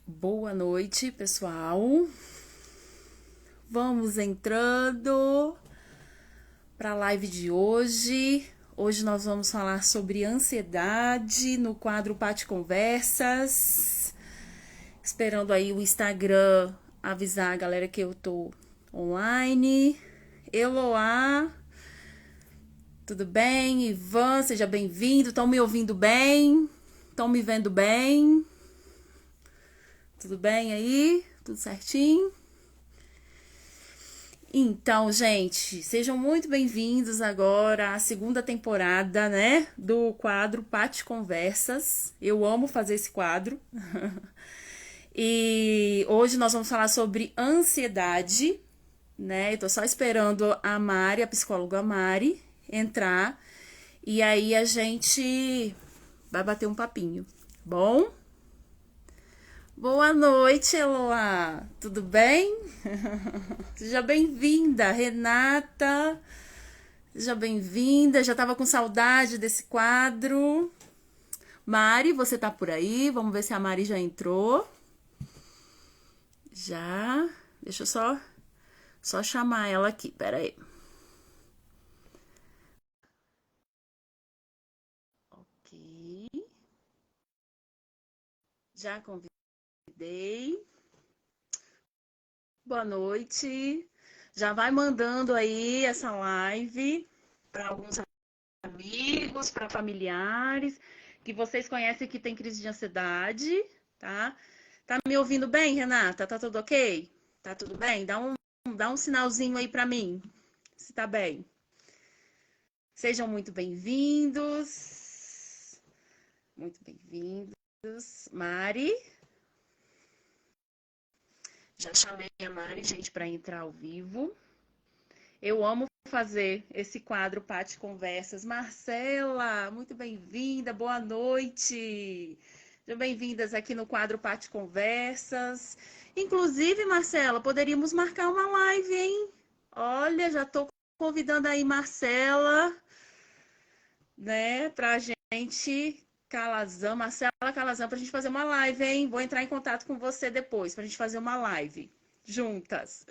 Boa noite, pessoal. Vamos entrando para a live de hoje. Hoje nós vamos falar sobre ansiedade no quadro Pati Conversas. Esperando aí o Instagram avisar a galera que eu tô online. Eloá, tudo bem? Ivan, seja bem-vindo. Estão me ouvindo bem? Estão me vendo bem? Tudo bem aí? Tudo certinho? Então, gente, sejam muito bem-vindos agora à segunda temporada, né, do quadro Pati Conversas. Eu amo fazer esse quadro. E hoje nós vamos falar sobre ansiedade, né? Eu tô só esperando a Mari, a psicóloga Mari, entrar. E aí a gente vai bater um papinho, bom? Boa noite, Eloá. Tudo bem? Seja bem-vinda, Renata. Seja bem-vinda. Já estava com saudade desse quadro. Mari, você tá por aí? Vamos ver se a Mari já entrou. Já. Deixa eu só chamar ela aqui. Pera aí. Ok. Já convidei. Boa noite. Já vai mandando aí essa live para alguns amigos, para familiares que vocês conhecem que tem crise de ansiedade, tá? Tá me ouvindo bem, Renata? Tá tudo ok? Tá tudo bem? Dá um sinalzinho aí para mim, se tá bem. Sejam muito bem-vindos. Muito bem-vindos. Mari. Já chamei a Mari, gente, para entrar ao vivo. Eu amo fazer esse quadro Pati Conversas. Marcela, muito bem-vinda, boa noite. Sejam bem-vindas aqui no quadro Pati Conversas. Inclusive, Marcela, poderíamos marcar uma live, hein? Olha, já estou convidando aí Marcela, né, pra gente, Calazam, Marcela Calazam, pra gente fazer uma live, hein? Vou entrar em contato com você depois, pra gente fazer uma live juntas.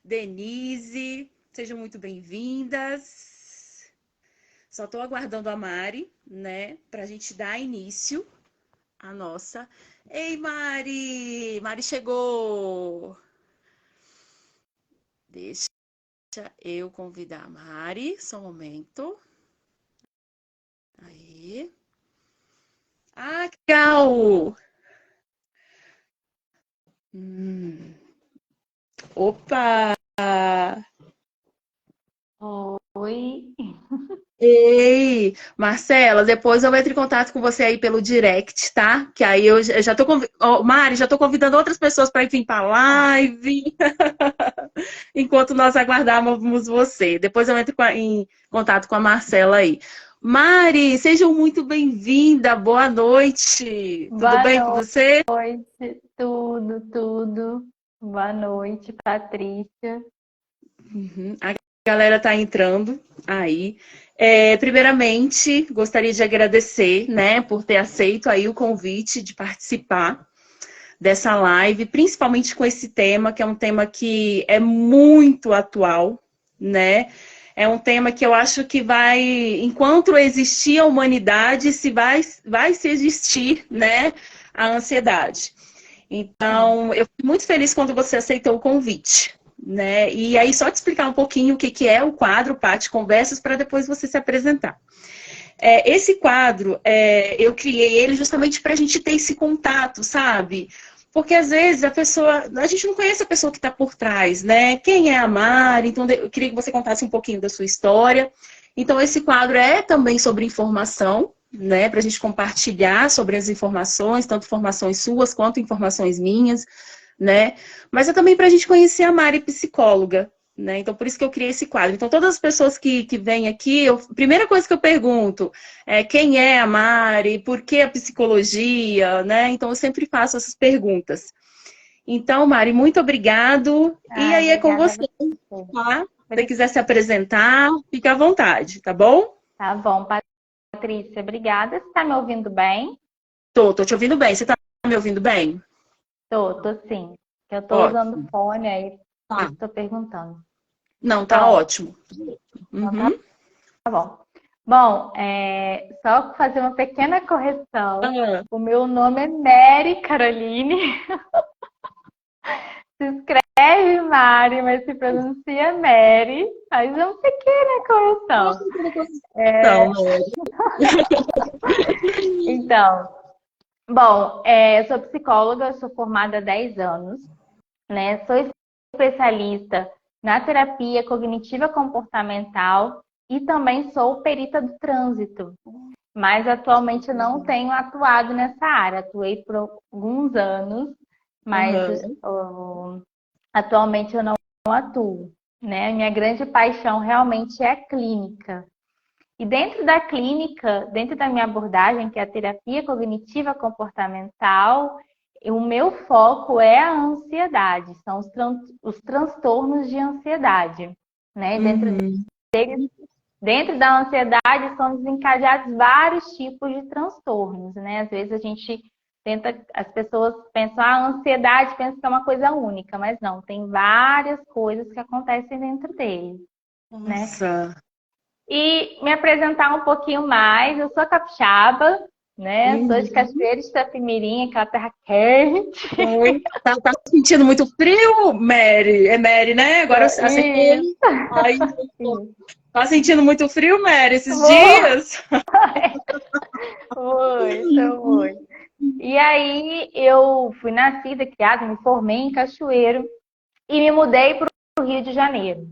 Denise, sejam muito bem-vindas. Só estou aguardando a Mari, né, para a gente dar início à nossa. Ei, Mari! Mari chegou! Deixa eu convidar a Mari, só um momento. Aí. Ah, que legal! Hum. Opa! Oi, Ei, Marcela, depois eu entro em contato com você aí pelo direct, tá? Que aí eu já tô Mari, já tô convidando outras pessoas para vir para live, enquanto nós aguardávamos você. Depois eu entro em contato com a Marcela aí. Mari, sejam muito bem-vinda. Boa noite. Tudo bem com boa você? noite, tudo. Boa noite, Patrícia. A galera tá entrando aí. Primeiramente, gostaria de agradecer, né, por ter aceito aí o convite de participar dessa live, principalmente com esse tema, que é um tema que é muito atual, né? É um tema que eu acho que vai, enquanto existir a humanidade, vai se existir, né, a ansiedade. Então, eu fico muito feliz quando você aceitou o convite, né? E aí, só te explicar um pouquinho o que, que é o quadro Pati Conversas, para depois você se apresentar. Esse quadro, eu criei ele justamente para a gente ter esse contato, sabe? Porque às vezes a gente não conhece a pessoa que está por trás, né? Quem é a Mari? Então, eu queria que você contasse um pouquinho da sua história. Então, esse quadro é também sobre informação, né? Para a gente compartilhar sobre as informações, tanto informações suas quanto informações minhas, né? Mas é também para a gente conhecer a Mari psicóloga, né? Então, por isso que eu criei esse quadro. Então, todas as pessoas que vêm aqui, a primeira coisa que eu pergunto é quem é a Mari, por que a psicologia, né? Então, eu sempre faço essas perguntas. Então, Mari, muito obrigado. E Ai, aí é com obrigada a você, você. tá? Se você Obri- quiser se apresentar, fique à vontade, tá bom? Tá bom, Patrícia, obrigada. Você está me ouvindo bem? Tô te ouvindo bem. Você tá me ouvindo bem? Tô sim. Eu tô usando Ótimo. fone aí, por Tá. isso tô perguntando. Não, tá Bom, ótimo. então tá Uhum. bom. Bom, só fazer uma pequena correção. Ah, O meu nome é Mary Caroline. Se escreve Mari, mas se pronuncia Mary. Faz uma pequena correção. então, né? Então, bom, eu sou psicóloga, eu sou formada há 10 anos, né? Sou especialista na terapia cognitiva comportamental e também sou perita do trânsito. Mas atualmente eu não tenho atuado nessa área. Atuei por alguns anos, mas Aham. atualmente eu não atuo, né? Minha grande paixão realmente é a clínica. E dentro da clínica, dentro da minha abordagem, que é a terapia cognitiva comportamental, o meu foco é a ansiedade, são os transtornos de ansiedade, né? Uhum. Dentro da ansiedade são desencadeados vários tipos de transtornos, né? Às vezes a gente tenta, as pessoas pensam, a ansiedade pensa que é uma coisa única, mas não, tem várias coisas que acontecem dentro dele, né? Nossa. E me apresentar um pouquinho mais, eu sou capixaba, né? Sou de Uhum. Cachoeira de Itapemirim, aquela terra quente. Oi. Tá sentindo muito frio, Mary? É Mary, né? Agora eu acertei. Isso, Ai, isso. tá sentindo muito frio, Mary, esses Vou, dias? muito. E aí eu fui nascida, criada, me formei em Cachoeiro e me mudei para o Rio de Janeiro.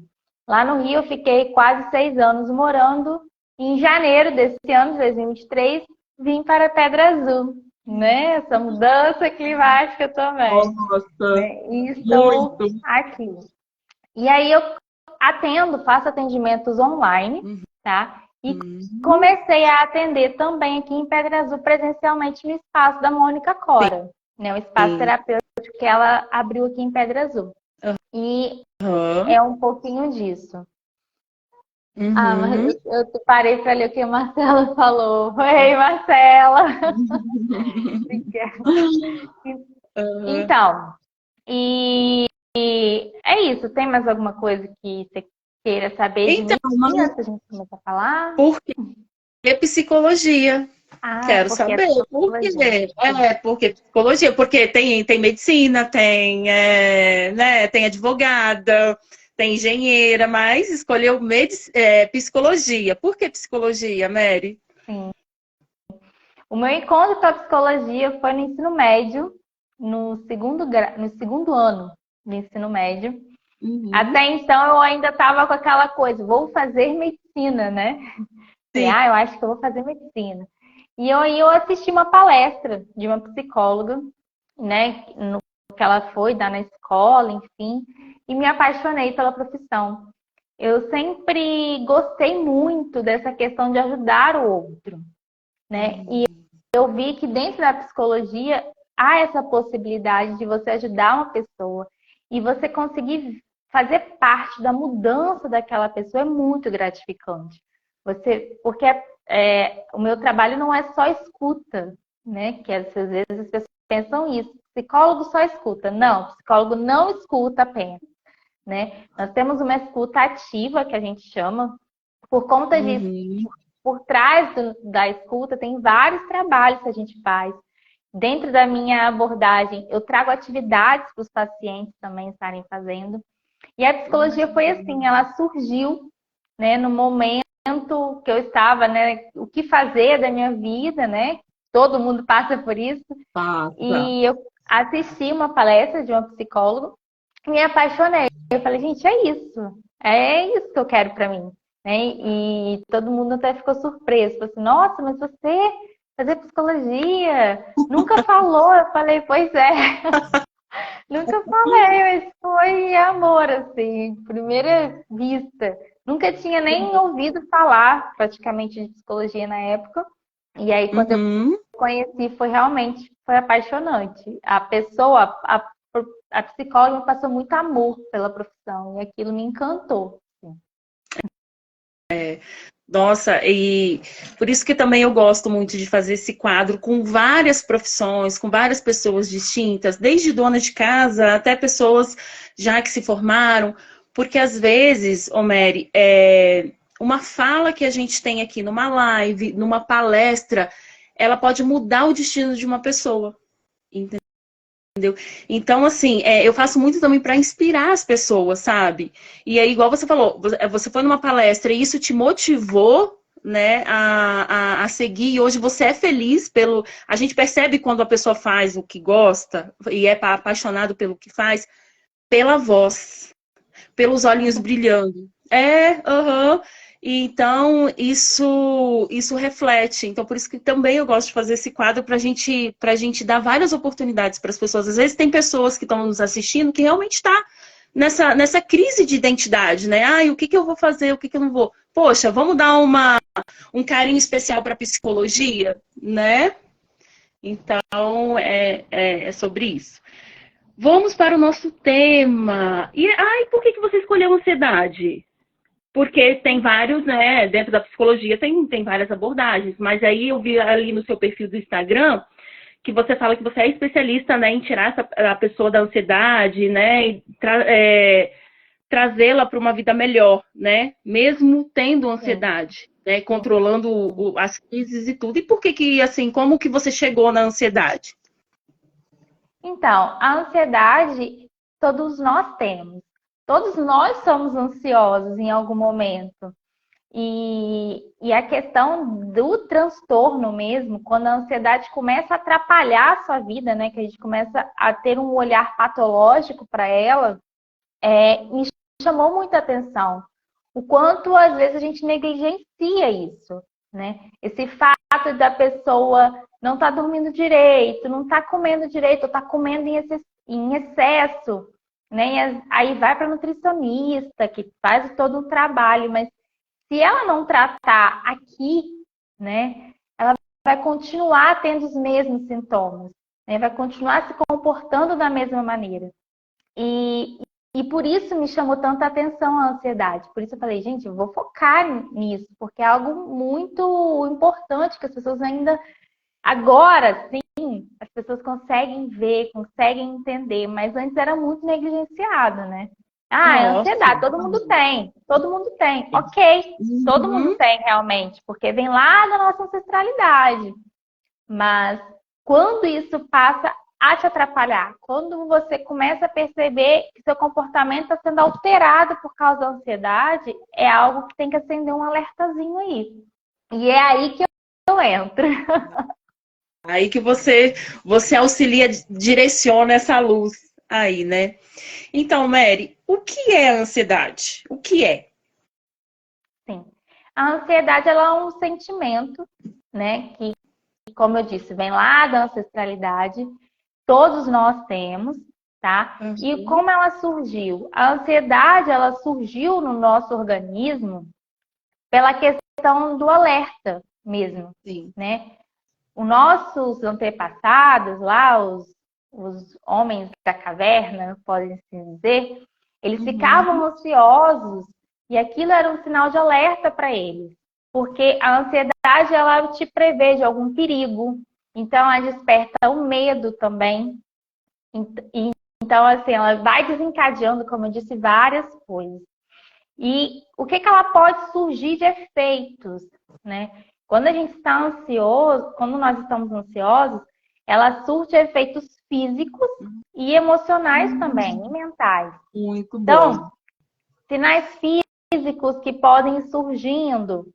Lá no Rio eu fiquei quase 6 anos morando. E em janeiro desse ano, de 2023, vim para Pedra Azul, né? Essa mudança climática também, Nossa, né? E estou muito. aqui. E aí eu faço atendimentos online, tá? E Uhum. comecei a atender também aqui em Pedra Azul presencialmente no espaço da Mônica Cora, né? O espaço Sim. terapêutico que ela abriu aqui em Pedra Azul. E Aham. é um pouquinho disso. Ah, mas Uhum. eu parei para ler o que a Marcela falou. Oi, Marcela! Aham. Então, e é isso. Tem mais alguma coisa que você queira saber de Então, mim antes da gente começar a falar? por que psicologia? Ah, Quero porque é saber por quê. psicologia. Porque psicologia, porque tem medicina, tem, né, tem advogada, tem engenheira, mas escolheu psicologia. Por que psicologia, Mary? Sim. O meu encontro com a psicologia foi no ensino médio, no segundo ano do ensino médio. Uhum. Até então eu ainda estava com aquela coisa, vou fazer medicina, né? Falei, Sim. eu acho que eu vou fazer medicina. E eu assisti uma palestra de uma psicóloga, né? No que ela foi dar na escola, enfim, e me apaixonei pela profissão. Eu sempre gostei muito dessa questão de ajudar o outro, né? E Uhum. eu vi que dentro da psicologia há essa possibilidade de você ajudar uma pessoa e você conseguir fazer parte da mudança daquela pessoa é muito gratificante. Porque o meu trabalho não é só escuta, né? Que às vezes as pessoas pensam isso. Psicólogo só escuta. Não, psicólogo não escuta apenas, né? Nós temos uma escuta ativa que a gente chama. Por conta disso, Uhum. por trás da escuta tem vários trabalhos que a gente faz. Dentro da minha abordagem, eu trago atividades para os pacientes também estarem fazendo. E a psicologia foi assim, ela surgiu, né, no momento que eu estava, né, o que fazer da minha vida, né? Todo mundo passa por isso. Passa. E eu assisti uma palestra de uma psicóloga e me apaixonei. Eu falei, gente, é isso que eu quero para mim, né? E todo mundo até ficou surpreso, falou assim, nossa, mas você fazer psicologia nunca falou? Eu falei, pois é, nunca falei, mas foi amor, assim, primeira vista. Nunca tinha nem ouvido falar praticamente de psicologia na época. E aí, quando eu Uhum. conheci, foi apaixonante. A psicóloga me passou muito amor pela profissão e aquilo me encantou. Nossa, e por isso que também eu gosto muito de fazer esse quadro com várias profissões, com várias pessoas distintas, desde dona de casa até pessoas já que se formaram, porque às vezes, ô Mary, uma fala que a gente tem aqui numa live, numa palestra, ela pode mudar o destino de uma pessoa. Então, assim, eu faço muito também para inspirar as pessoas, sabe? E aí, igual você falou, você foi numa palestra e isso te motivou, né, a seguir, e hoje você é feliz pelo. A gente percebe quando a pessoa faz o que gosta e é apaixonado pelo que faz, pela voz, pelos olhinhos brilhando. Aham. E então, isso reflete. Então, por isso que também eu gosto de fazer esse quadro para gente dar várias oportunidades para as pessoas. Às vezes tem pessoas que estão nos assistindo que realmente está nessa crise de identidade, né? Ah, o que, que eu vou fazer, o que, que eu não vou? Poxa, vamos dar um carinho especial para a psicologia, né? Então, é sobre isso. Vamos para o nosso tema. E por que você escolheu ansiedade? Porque tem vários, né? Dentro da psicologia tem várias abordagens. Mas aí eu vi ali no seu perfil do Instagram que você fala que você é especialista, né, em tirar a pessoa da ansiedade, né? E trazê-la para uma vida melhor, né? Mesmo tendo Sim. ansiedade, né? Controlando as crises e tudo. E por que, assim, como que você chegou na ansiedade? Então, a ansiedade todos nós temos. Todos nós somos ansiosos em algum momento. E a questão do transtorno mesmo, quando a ansiedade começa a atrapalhar a sua vida, né? Que a gente começa a ter um olhar patológico para ela, me chamou muita atenção. O quanto às vezes a gente negligencia isso, né? Esse fato da pessoa não estar dormindo direito, não estar comendo direito, ou estar comendo em excesso, né? E aí vai para nutricionista, que faz todo um trabalho, mas se ela não tratar aqui, né, ela vai continuar tendo os mesmos sintomas, né? Vai continuar se comportando da mesma maneira. E, e por isso me chamou tanta atenção a ansiedade. Por isso eu falei, gente, eu vou focar nisso, porque é algo muito importante que as pessoas ainda agora, sim, as pessoas conseguem ver, conseguem entender, mas antes era muito negligenciado, né? Ah, é Nossa. ansiedade, todo mundo tem, todo mundo tem. Ok, todo mundo Uhum. tem realmente, porque vem lá da nossa ancestralidade. Mas quando isso passa a te atrapalhar, quando você começa a perceber que seu comportamento está sendo alterado por causa da ansiedade, é algo que tem que acender um alertazinho aí. E é aí que eu entro. Aí que você auxilia, direciona essa luz aí, né? Então, Mary, o que é a ansiedade? O que é? Sim. A ansiedade ela é um sentimento, né, que, como eu disse, vem lá da ancestralidade, todos nós temos, tá? E Uhum. como ela surgiu? A ansiedade ela surgiu no nosso organismo pela questão do alerta mesmo, Sim. né? Os nossos antepassados lá, os homens da caverna, podem se dizer, eles ficavam Uhum. ansiosos e aquilo era um sinal de alerta para eles, porque a ansiedade ela te prevê de algum perigo, então ela desperta o medo também. Então, assim, ela vai desencadeando, como eu disse, várias coisas. E o que ela pode surgir de efeitos, né? Quando a gente está ansioso, quando nós estamos ansiosos, ela surte efeitos físicos e emocionais também, e mentais. Muito bom. Então, sinais físicos que podem ir surgindo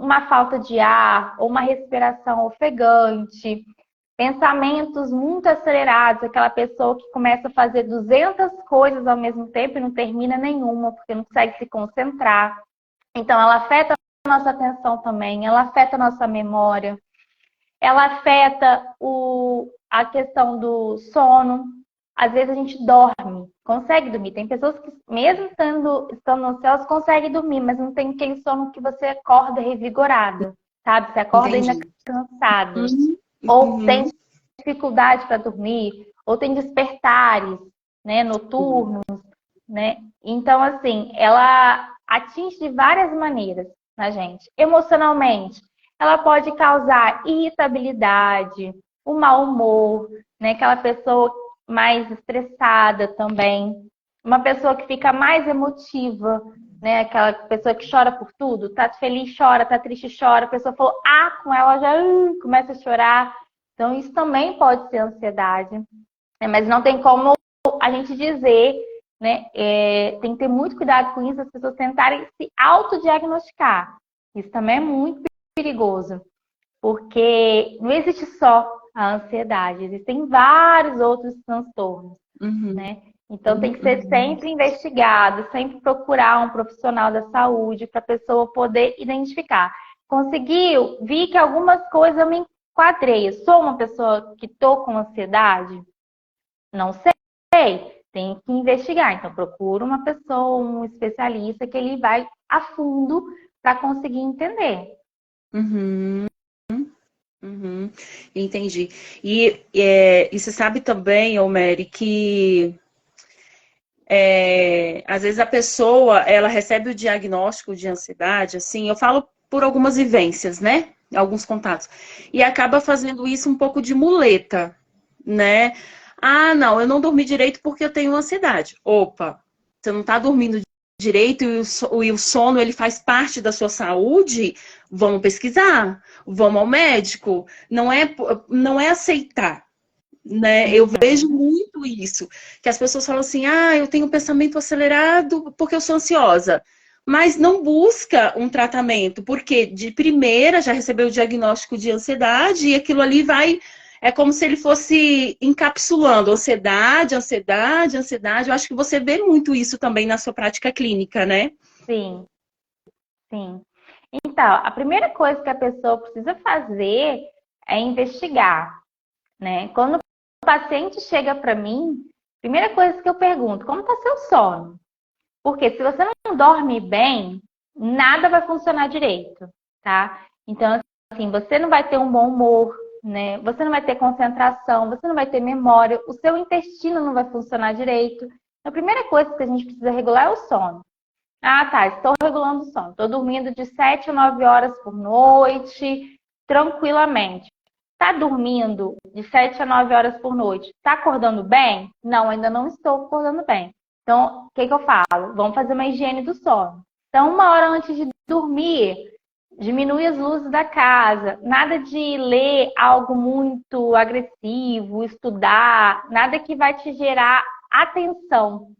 uma falta de ar, ou uma respiração ofegante, pensamentos muito acelerados, aquela pessoa que começa a fazer 200 coisas ao mesmo tempo e não termina nenhuma, porque não consegue se concentrar. Então, ela afeta a nossa atenção também, ela afeta a nossa memória, ela afeta a questão do sono. Às vezes a gente dorme, consegue dormir. Tem pessoas que, mesmo estando ansiosas, conseguem dormir, mas não tem aquele sono que você acorda revigorada, sabe? Você acorda ainda Entendi. cansada. Uhum. Ou tem Uhum. dificuldade para dormir, ou tem despertares, né, noturnos, né? Então, assim, ela atinge de várias maneiras. na gente. Emocionalmente, ela pode causar irritabilidade, o mau humor, né? Aquela pessoa mais estressada também, uma pessoa que fica mais emotiva, né? Aquela pessoa que chora por tudo, tá feliz, chora, tá triste, chora. A pessoa falou, com ela já começa a chorar. Então, isso também pode ser ansiedade, né? Mas não tem como a gente dizer, né? Tem que ter muito cuidado com isso, as pessoas tentarem se autodiagnosticar. Isso também é muito perigoso, porque não existe só a ansiedade, existem vários outros transtornos, né? Então tem que ser sempre investigado, sempre procurar um profissional da saúde para a pessoa poder identificar. Conseguiu? Vi que algumas coisas eu me enquadrei. Eu sou uma pessoa que estou com ansiedade? Não sei. Tem que investigar. Então procura uma pessoa, um especialista que ele vai a fundo para conseguir entender. Entendi. E você sabe também, Mary, que às vezes a pessoa, ela recebe o diagnóstico de ansiedade, assim, eu falo por algumas vivências, né? Alguns contatos. E acaba fazendo isso um pouco de muleta, né? Ah, não, eu não dormi direito porque eu tenho ansiedade. Opa, você não tá dormindo direito e o sono, ele faz parte da sua saúde? Vamos pesquisar, vamos ao médico. Não é aceitar, né? Eu vejo muito isso, que as pessoas falam assim, eu tenho um pensamento acelerado porque eu sou ansiosa, mas não busca um tratamento, porque de primeira já recebeu o diagnóstico de ansiedade e aquilo ali é como se ele fosse encapsulando ansiedade, ansiedade, ansiedade. Eu acho que você vê muito isso também na sua prática clínica, né? Sim, sim. Então, a primeira coisa que a pessoa precisa fazer é investigar, né? Quando o paciente chega para mim, primeira coisa que eu pergunto, como está seu sono? Porque se você não dorme bem, nada vai funcionar direito, tá? Então, assim, você não vai ter um bom humor, né? Você não vai ter concentração, você não vai ter memória, o seu intestino não vai funcionar direito. A primeira coisa que a gente precisa regular é o sono. Tá, estou regulando o sono. Estou dormindo de 7 a 9 horas por noite, tranquilamente. Tá dormindo de 7 a 9 horas por noite? Tá acordando bem? Não, ainda não estou acordando bem. Então, o que eu falo? Vamos fazer uma higiene do sono. Então, 1 hora antes de dormir, diminui as luzes da casa. Nada de ler algo muito agressivo, estudar, nada que vai te gerar atenção.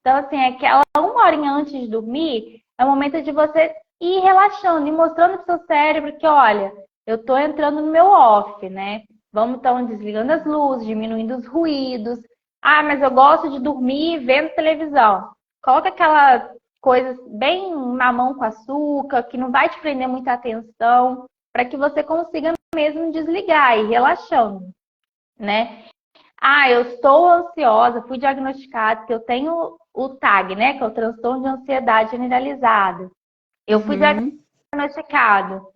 Então, assim, aquela 1 horinha antes de dormir é o momento de você ir relaxando e mostrando pro seu cérebro que, olha, eu tô entrando no meu off, né? Vamos então desligando as luzes, diminuindo os ruídos. Mas eu gosto de dormir vendo televisão. Coloca aquela coisa bem mamão com açúcar, que não vai te prender muita atenção, para que você consiga mesmo desligar e ir relaxando, né? Eu estou ansiosa, fui diagnosticada que eu tenho o TAG, né? Que é o transtorno de ansiedade generalizada. Eu fui diagnosticado,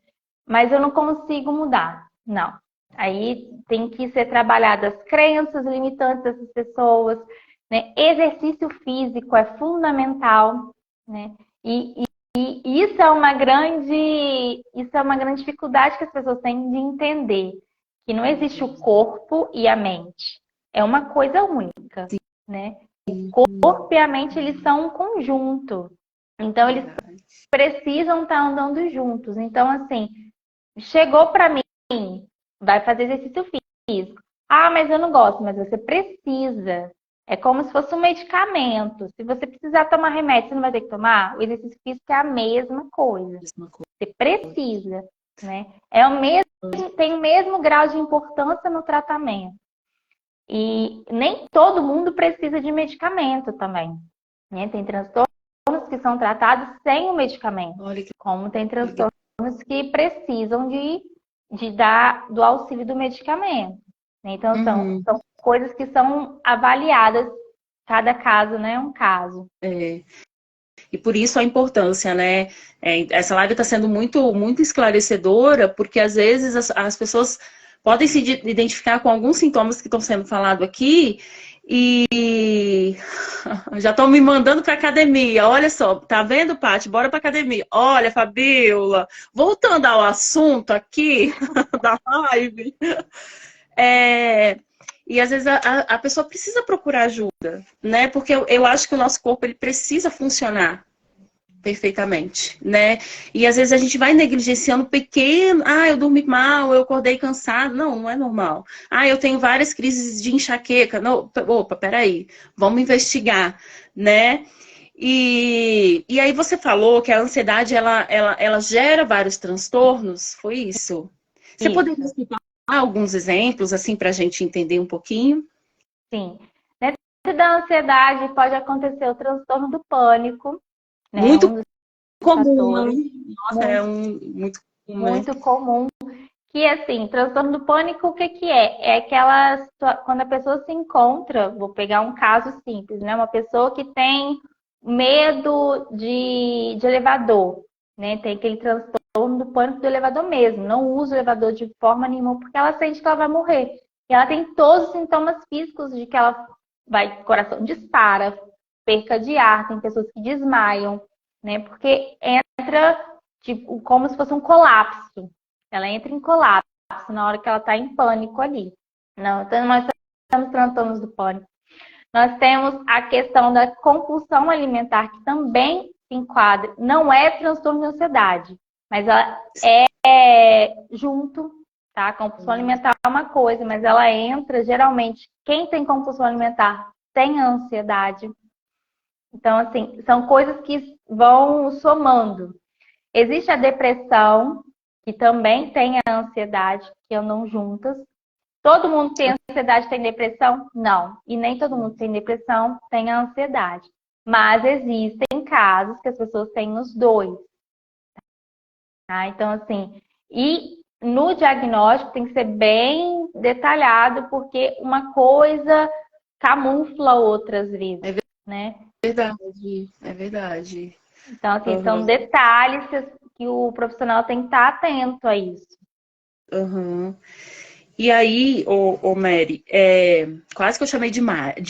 mas eu não consigo mudar. Não. Aí tem que ser trabalhadas as crenças limitantes dessas pessoas, né? Exercício físico é fundamental, né? E isso é uma grande dificuldade que as pessoas têm de entender, que não existe o corpo e a mente. É uma coisa única, né? O corpo e a mente, eles são um conjunto. Então, eles precisam estar andando juntos. Então, assim, chegou para mim, vai fazer exercício físico. Mas eu não gosto, mas você precisa. É como se fosse um medicamento. Se você precisar tomar remédio, você não vai ter que tomar? O exercício físico é a mesma coisa. Você precisa, né? Tem o mesmo grau de importância no tratamento. E nem todo mundo precisa de medicamento também, né? Tem transtornos que são tratados sem o medicamento, como tem transtornos que precisam do auxílio do medicamento. Então, são coisas que são avaliadas, cada caso, né? Um caso. E por isso a importância, né? Essa live está sendo muito, muito esclarecedora, porque às vezes as pessoas podem se identificar com alguns sintomas que estão sendo falados aqui E já estão me mandando para academia. Olha só, tá vendo, Paty? Bora para academia. Olha, Fabiola, voltando ao assunto aqui da live, é, e às vezes a pessoa precisa procurar ajuda, né? Porque eu acho que o nosso corpo ele precisa funcionar perfeitamente, né? E às vezes a gente vai negligenciando pequeno, eu dormi mal, eu acordei cansado. Não, não é normal. Eu tenho várias crises de enxaqueca. Não, opa, peraí, vamos investigar, né? E aí você falou que a ansiedade, ela gera vários transtornos, foi isso? Você poderia Isso, citar alguns exemplos, assim, para a gente entender um pouquinho? sim. Dentro da ansiedade pode acontecer o transtorno do pânico, né? Muito Um dos comum, né? fatores Nossa, muito comum, né? muito comum. Que assim, transtorno do pânico, o que que é? É aquela quando a pessoa se encontra, vou pegar um caso simples, né? Uma pessoa que tem medo de elevador, né? Tem aquele transtorno do pânico do elevador mesmo, não usa o elevador de forma nenhuma porque ela sente que ela vai morrer. E ela tem todos os sintomas físicos de que ela vai, coração dispara, perca de ar, tem pessoas que desmaiam, né? Porque entra tipo como se fosse um colapso. Ela entra em colapso na hora que ela está em pânico ali. Não, então nós temos transtornos do pânico. Nós temos a questão da compulsão alimentar, que também se enquadra. Não é transtorno de ansiedade, mas ela é junto, tá? A compulsão alimentar é uma coisa, mas ela entra, geralmente, quem tem compulsão alimentar tem ansiedade. Então, assim, são coisas que vão somando. Existe a depressão, que também tem a ansiedade, que andam juntas. Todo mundo tem ansiedade, tem depressão? Não. E nem todo mundo tem depressão, tem a ansiedade. Mas existem casos que as pessoas têm os dois. Tá? Então, assim, e no diagnóstico tem que ser bem detalhado, porque uma coisa camufla outras vezes, né? Verdade, é verdade. Então, assim, são Uhum, detalhes que o profissional tem que estar atento a isso. uhum. E aí, Mary, quase que eu chamei de Mari.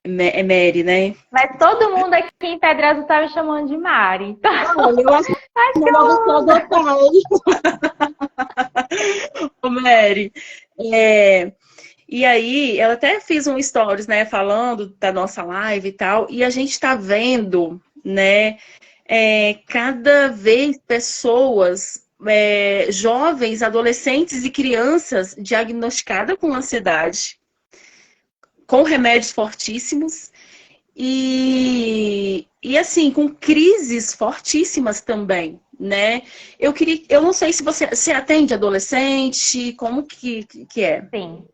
É Mary, né? Mas todo mundo aqui em Pedra Azul tá me chamando de Mari. Então, Olha, eu acho acho que melhor você eu... adotar, hein? Ô, Mary. É, e aí, ela até fez um stories, né, falando da nossa live e tal, e a gente tá vendo, né, cada vez pessoas, jovens, adolescentes e crianças diagnosticadas com ansiedade, com remédios fortíssimos e assim, com crises fortíssimas também, né? Eu não sei se você atende adolescente, como que é? Sim,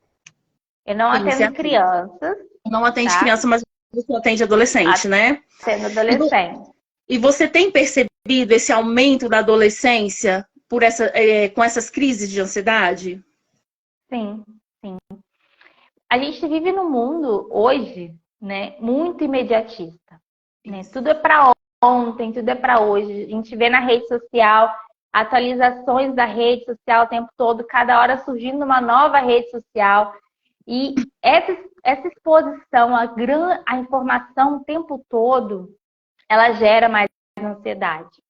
eu não Sim, você atendo atende. crianças, Não atende tá? criança, mas você atende adolescente, né? Atendo E, vo- adolescente. e você tem percebido esse aumento da adolescência com essas crises de ansiedade? Sim, sim. A gente vive num mundo hoje, né, muito imediatista, né? Isso. Tudo é para ontem, tudo é para hoje. A gente vê na rede social atualizações da rede social o tempo todo, cada hora surgindo uma nova rede social. E essa exposição à informação o tempo todo, ela gera mais ansiedade.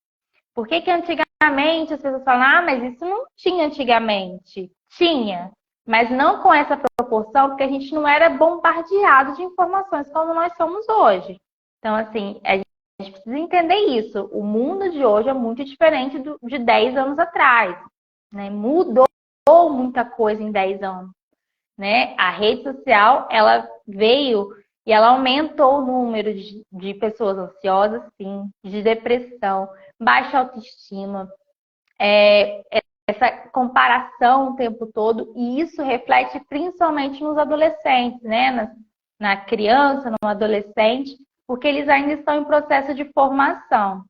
Por que que antigamente as pessoas falam, mas isso não tinha antigamente? Tinha, mas não com essa proporção, porque a gente não era bombardeado de informações como nós somos hoje. Então, assim, a gente precisa entender isso. O mundo de hoje é muito diferente de 10 anos atrás, né? Mudou muita coisa em 10 anos, né? A rede social, ela veio e ela aumentou o número de pessoas ansiosas, sim, de depressão, baixa autoestima, essa comparação o tempo todo, e isso reflete principalmente nos adolescentes, né? Na criança, no adolescente, porque eles ainda estão em processo de formação.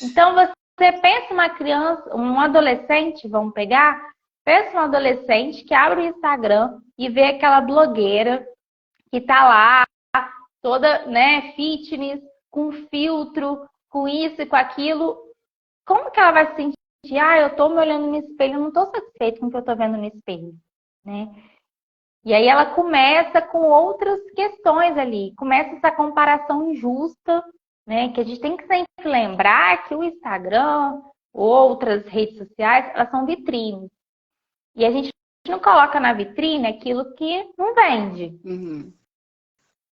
Então, você pensa uma criança, um adolescente, vamos pegar? Pensa um adolescente que abre o Instagram e vê aquela blogueira que tá lá, toda, né, fitness, com filtro, com isso e com aquilo. Como que ela vai se sentir? Eu tô me olhando no espelho, eu não tô satisfeita com o que eu tô vendo no espelho, né? E aí ela começa com outras questões ali, começa essa comparação injusta, né? Que a gente tem que sempre lembrar que o Instagram, outras redes sociais, elas são vitrines. E a gente não coloca na vitrine aquilo que não vende. Uhum.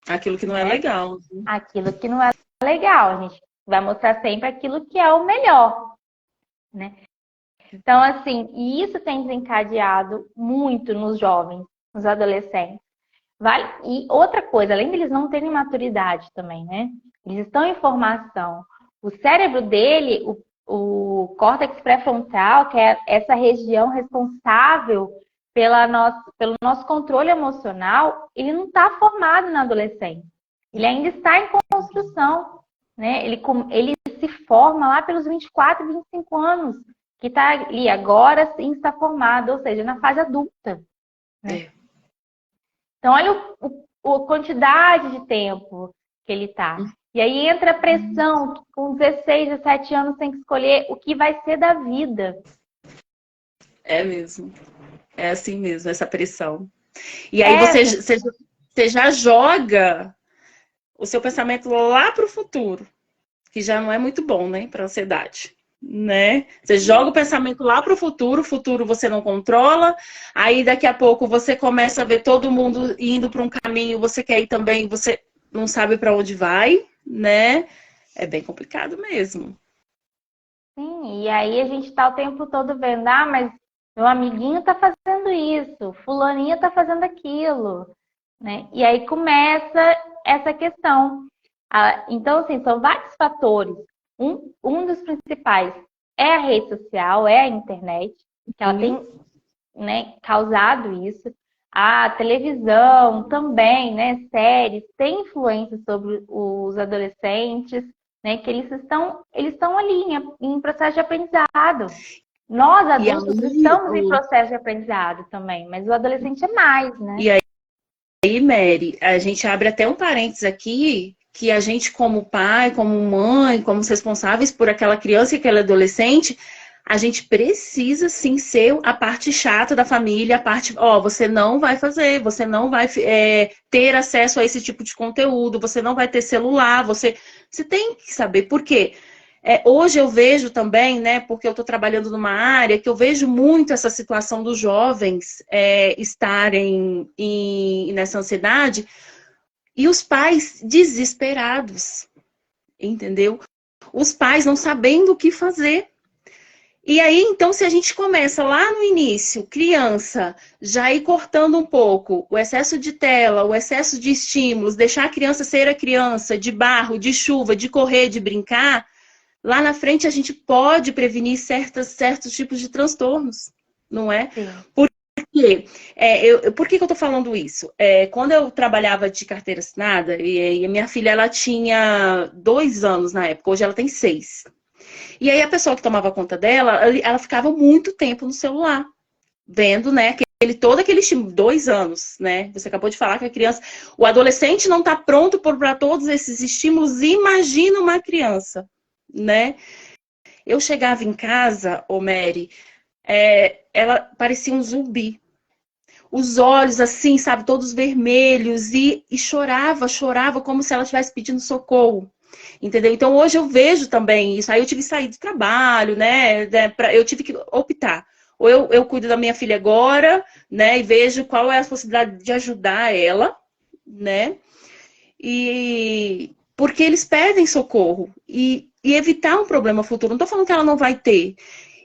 Aquilo que não é Né? legal. Aquilo que não é legal. A gente vai mostrar sempre aquilo que é o melhor, né? Então, assim, e isso tem desencadeado muito nos jovens, nos adolescentes. Vale? E outra coisa, além deles não terem maturidade também, né? Eles estão em formação. O cérebro dele, o córtex pré-frontal, que é essa região responsável pelo nosso controle emocional, ele não está formado na adolescência. Ele ainda está em construção, né? Ele se forma lá pelos 24, 25 anos, que está ali agora sim está formado, ou seja, na fase adulta. Né? É. Então, olha a quantidade de tempo que ele está. E aí entra a pressão, que com 16, 17 anos tem que escolher o que vai ser da vida. É mesmo. É assim mesmo, essa pressão. E aí você já joga o seu pensamento lá para o futuro, que já não é muito bom, né, para a ansiedade. Né? Você joga o pensamento lá para o futuro você não controla, aí daqui a pouco você começa a ver todo mundo indo para um caminho, você quer ir também, você não sabe para onde vai, né? É bem complicado mesmo. Sim, e aí a gente tá o tempo todo vendo, mas meu amiguinho tá fazendo isso, fulaninha tá fazendo aquilo, né? E aí começa essa questão. Então, assim, são vários fatores. Um dos principais é a rede social, é a internet, que ela tem, né, causado isso. A televisão também, né, séries, tem influência sobre os adolescentes, né, que eles estão ali em processo de aprendizado. Nós, adultos, estamos em processo de aprendizado também, mas o adolescente é mais, né? E aí, Mary, a gente abre até um parênteses aqui, que a gente como pai, como mãe, como responsáveis por aquela criança e aquele adolescente, a gente precisa sim ser a parte chata da família, a parte, você não vai fazer, você não vai ter acesso a esse tipo de conteúdo, você não vai ter celular, você tem que saber por quê. Hoje eu vejo também, né, porque eu estou trabalhando numa área que eu vejo muito essa situação dos jovens estarem nessa ansiedade e os pais desesperados, entendeu? Os pais não sabendo o que fazer. E aí, então, se a gente começa lá no início, criança, já ir cortando um pouco o excesso de tela, o excesso de estímulos, deixar a criança ser a criança, de barro, de chuva, de correr, de brincar, lá na frente a gente pode prevenir certos tipos de transtornos, não é? Sim. Por quê? Por que eu estou falando isso? Quando eu trabalhava de carteira assinada, e a minha filha ela tinha 2 anos na época, hoje ela tem 6. E aí a pessoa que tomava conta dela, ela ficava muito tempo no celular, vendo, né, todo aquele estímulo, 2 anos, né? Você acabou de falar que a criança, o adolescente não está pronto para todos esses estímulos, imagina uma criança, né? Eu chegava em casa, Mary, ela parecia um zumbi. Os olhos assim, sabe, todos vermelhos e chorava como se ela estivesse pedindo socorro. Entendeu? Então hoje eu vejo também isso. Aí eu tive que sair do trabalho, né? Eu tive que optar. Ou eu cuido da minha filha agora, né? E vejo qual é a possibilidade de ajudar ela, né? E porque eles pedem socorro e evitar um problema futuro. Não tô falando que ela não vai ter.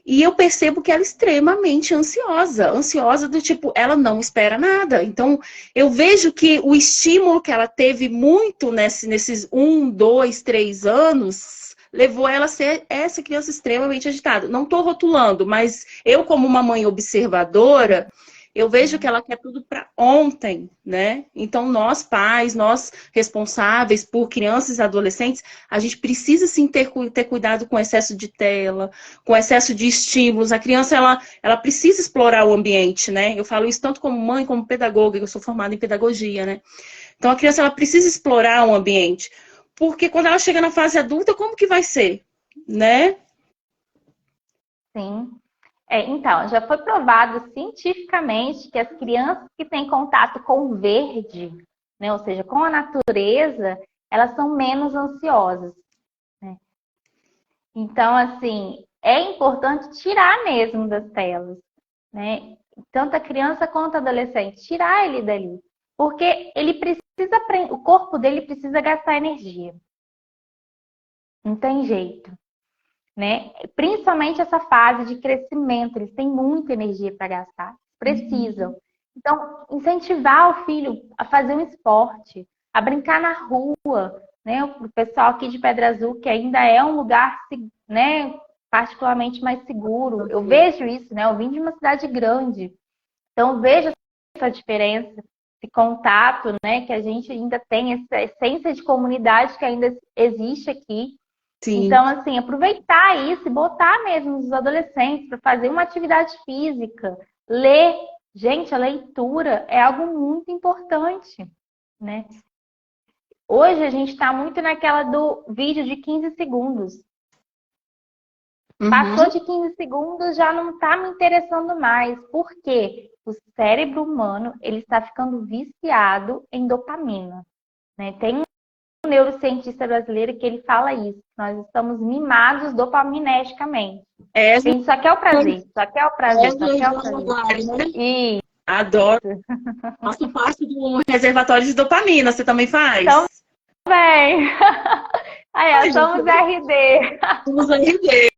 E eu percebo que ela é extremamente ansiosa do tipo, ela não espera nada. Então, eu vejo que o estímulo que ela teve muito nesses 1, 2, 3 anos, levou ela a ser essa criança extremamente agitada. Não estou rotulando, mas eu como uma mãe observadora, eu vejo que ela quer tudo para ontem, né? Então, nós pais, nós responsáveis por crianças e adolescentes, a gente precisa sim ter cuidado com excesso de tela, com excesso de estímulos. A criança, ela precisa explorar o ambiente, né? Eu falo isso tanto como mãe, como pedagoga, eu sou formada em pedagogia, né? Então, a criança, ela precisa explorar o ambiente. Porque quando ela chega na fase adulta, como que vai ser, né? Sim. Então, já foi provado cientificamente que as crianças que têm contato com o verde, né, ou seja, com a natureza, elas são menos ansiosas, né? Então, assim, é importante tirar mesmo das telas, né? Tanto a criança quanto o adolescente, tirar ele dali. Porque ele precisa, o corpo dele precisa gastar energia. Não tem jeito, né? Principalmente essa fase de crescimento, eles têm muita energia para gastar, precisam. Então, incentivar o filho a fazer um esporte, a brincar na rua, né? O pessoal aqui de Pedra Azul, que ainda é um lugar, né, particularmente mais seguro. Eu vejo isso, né? Eu vim de uma cidade grande, então eu vejo essa diferença, esse contato, né? Que a gente ainda tem essa essência de comunidade que ainda existe aqui. Sim. Então, assim, aproveitar isso e botar mesmo os adolescentes para fazer uma atividade física, ler. Gente, a leitura é algo muito importante, né? Hoje a gente está muito naquela do vídeo de 15 segundos. Passou de 15 segundos, já não está me interessando mais. Por quê? O cérebro humano, ele está ficando viciado em dopamina, né? Tem um neurocientista brasileiro que ele fala isso. Nós estamos mimados dopaminesticamente. A gente só quer o prazer, só quer o prazer, só quer o prazer. Né? E adoro. Faço parte do reservatório de dopamina. Você também faz? Também. Aí, somos RD. Somos RD.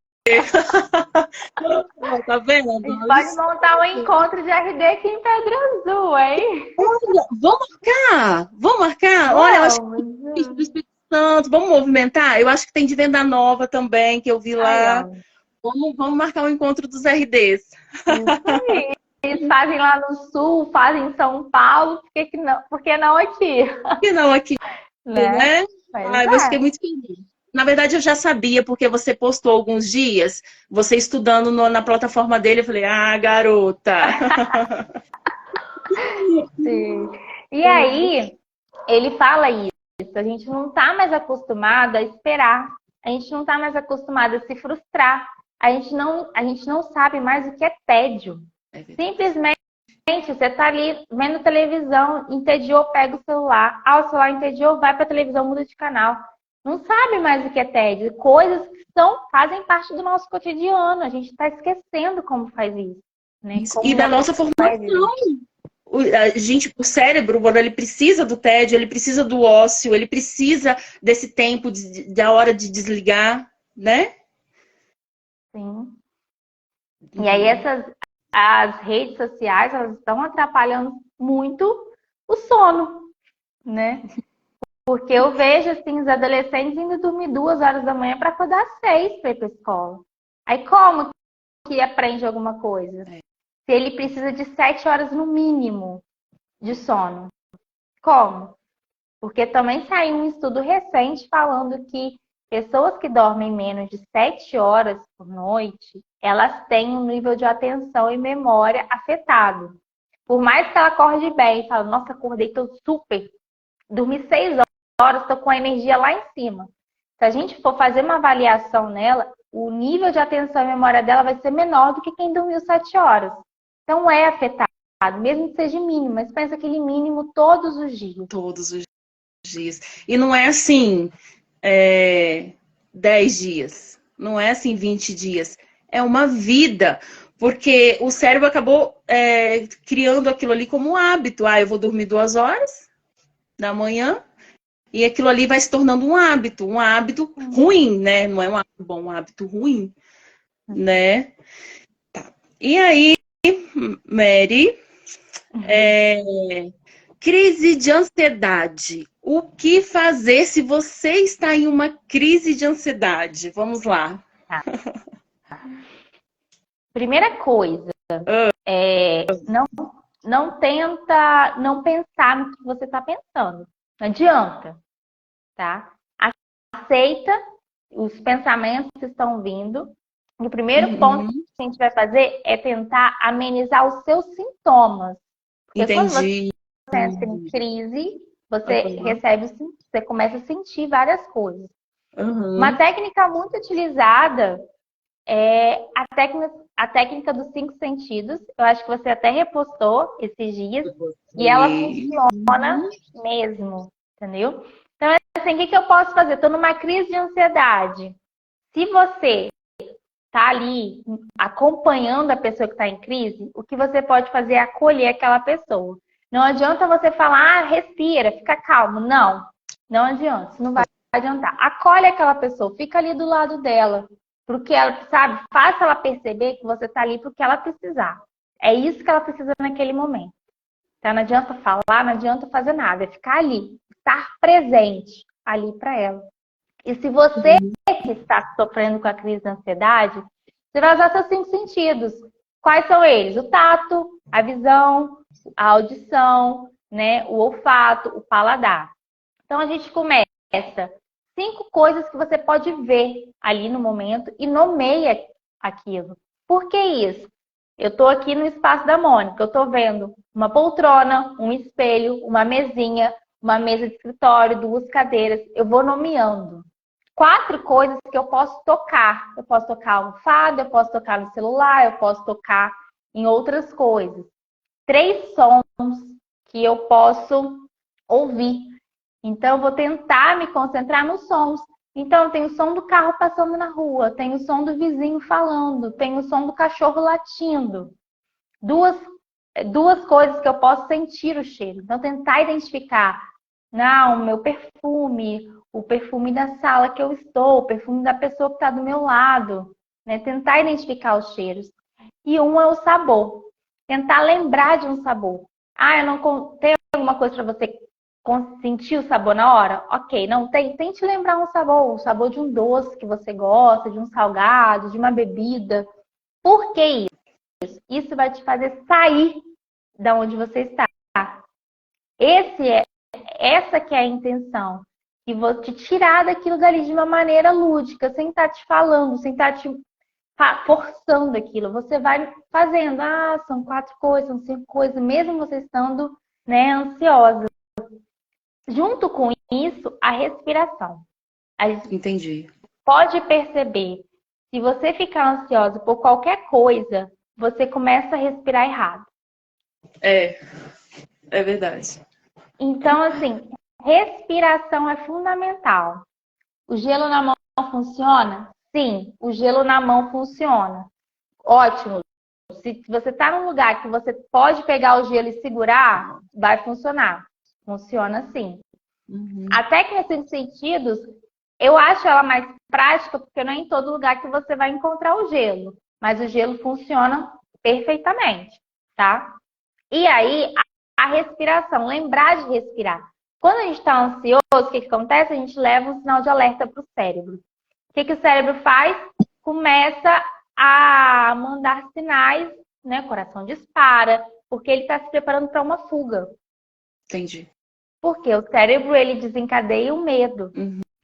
Tá vendo? A gente pode montar um encontro de RD aqui em Pedra Azul, hein? Olha, vamos marcar? Olha, eu acho que do Espírito Santo, vamos movimentar? Eu acho que tem de Venda Nova também, que eu vi lá. Vamos marcar o encontro dos RDs. Isso aí. Eles fazem lá no Sul, fazem em São Paulo, por que não aqui? Por que não aqui? Né? Eu fiquei muito feliz. Na verdade, eu já sabia, porque você postou alguns dias, você estudando na plataforma dele, eu falei, garota! Sim. E aí, ele fala isso, a gente não está mais acostumado a esperar, a gente não está mais acostumado a se frustrar, a gente não sabe mais o que é tédio. Simplesmente, você está ali vendo televisão, entediou, pega o celular, o celular entediou, vai para a televisão, muda de canal. Não sabe mais o que é tédio. Coisas que fazem parte do nosso cotidiano. A gente está esquecendo como faz isso. Né? E da nossa formação. O cérebro, quando ele precisa do tédio, ele precisa do ócio, ele precisa desse tempo, da hora de desligar, né? Sim. E aí as redes sociais, elas estão atrapalhando muito o sono, né? Porque eu vejo, assim, os adolescentes indo dormir 2 horas da manhã para acordar às 6 para ir para a escola. Aí como que aprende alguma coisa? Se ele precisa de 7 horas no mínimo de sono. Como? Porque também saiu um estudo recente falando que pessoas que dormem menos de 7 horas por noite, elas têm um nível de atenção e memória afetado. Por mais que ela acorde bem, fala, nossa, acordei, tô super, dormi 6 horas, tô com a energia lá em cima. Se a gente for fazer uma avaliação nela, o nível de atenção e memória dela vai ser menor do que quem dormiu 7 horas. Então é afetado, mesmo que seja mínimo, mas pensa aquele mínimo todos os dias. Todos os dias. E não é assim, 10 dias. Não é assim 20 dias. É uma vida. Porque o cérebro acabou criando aquilo ali como um hábito. Eu vou dormir 2 horas da manhã. E aquilo ali vai se tornando um hábito ruim, né? Não é um hábito bom, um hábito ruim, né? Tá. E aí, Mary, crise de ansiedade. O que fazer se você está em uma crise de ansiedade? Vamos lá. Primeira coisa, não tenta não pensar no que você está pensando. Não adianta, tá? Aceita os pensamentos que estão vindo. E o primeiro ponto que a gente vai fazer é tentar amenizar os seus sintomas. Porque quando você entra em crise, você começa a sentir várias coisas. Uma técnica muito utilizada é a técnica a técnica dos 5 sentidos. Eu acho que você até repostou esses dias. E ela funciona mesmo, entendeu? Então, assim, o que eu posso fazer? Estou numa crise de ansiedade. Se você está ali acompanhando a pessoa que está em crise, o que você pode fazer é acolher aquela pessoa. Não adianta você falar, respira, fica calmo. Não, não adianta, isso não vai adiantar. Acolhe aquela pessoa, fica ali do lado dela, porque ela, sabe, faça ela perceber que você está ali porque ela precisar. É isso que ela precisa naquele momento. Então, não adianta falar, não adianta fazer nada, é ficar ali, estar presente ali para ela. E se você que está sofrendo com a crise de ansiedade, você vai usar seus 5 sentidos. Quais são eles? O tato, a visão, a audição, né? O olfato, o paladar. Então a gente começa 5 coisas que você pode ver ali no momento e nomeia aquilo. Por que isso? Eu estou aqui no espaço da Mônica, eu estou vendo uma poltrona, um espelho, uma mesinha, uma mesa de escritório, 2 cadeiras. Eu vou nomeando. 4 coisas que eu posso tocar. Eu posso tocar almofada, eu posso tocar no celular, eu posso tocar em outras coisas. 3 sons que eu posso ouvir. Então, eu vou tentar me concentrar nos sons. Então, tem o som do carro passando na rua, tem o som do vizinho falando, tem o som do cachorro latindo. Duas coisas que eu posso sentir o cheiro. Então, tentar identificar. Não, o meu perfume, o perfume da sala que eu estou, o perfume da pessoa que está do meu lado, né? Tentar identificar os cheiros. E um é o sabor. Tentar lembrar de um sabor. Ah, eu não tenho alguma coisa para você sentir o sabor na hora? Ok, não tem. Tente lembrar um sabor. O sabor de um doce que você gosta, de um salgado, de uma bebida. Por que isso? Isso vai te fazer sair da onde você está. Essa que é a intenção. E vou te tirar daquilo dali de uma maneira lúdica, sem estar te falando, sem estar te forçando aquilo. Você vai fazendo, são 4 coisas, são 5 coisas, mesmo você estando, né, ansiosa. Junto com isso, a respiração. Entendi. Pode perceber, se você ficar ansiosa por qualquer coisa, você começa a respirar errado. É verdade. Então, assim, respiração é fundamental. O gelo na mão funciona? Sim, o gelo na mão funciona. Ótimo. Se você está num lugar que você pode pegar o gelo e segurar, vai funcionar. Funciona assim. A técnica de sentidos, eu acho ela mais prática, porque não é em todo lugar que você vai encontrar o gelo. Mas o gelo funciona perfeitamente, tá? E aí, a respiração, lembrar de respirar. Quando a gente está ansioso, o que acontece? A gente leva um sinal de alerta para o cérebro. O que o cérebro faz? Começa a mandar sinais, né? O coração dispara, porque ele está se preparando para uma fuga. Entendi. Porque o cérebro, ele desencadeia o medo.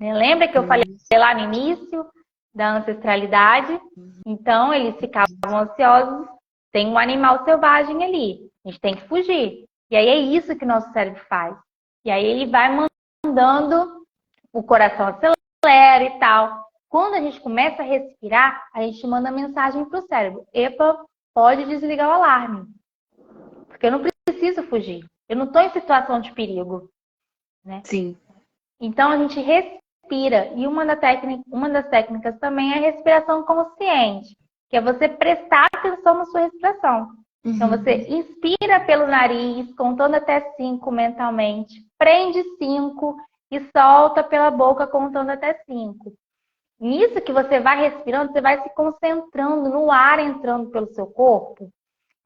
Né? Lembra que eu falei lá no início da ancestralidade? Então, eles ficavam ansiosos. Tem um animal selvagem ali. A gente tem que fugir. E aí é isso que o nosso cérebro faz. E aí ele vai mandando, o coração acelera e tal. Quando a gente começa a respirar, a gente manda mensagem para o cérebro. Epa, pode desligar o alarme. Porque eu não preciso fugir. Eu não estou em situação de perigo. Né? Sim. Então a gente respira. E uma das técnicas também é a respiração consciente. Que é você prestar atenção na sua respiração. Então, você inspira pelo nariz, contando até 5 mentalmente. Prende 5 e solta pela boca, contando até 5. Nisso que você vai respirando, você vai se concentrando no ar entrando pelo seu corpo.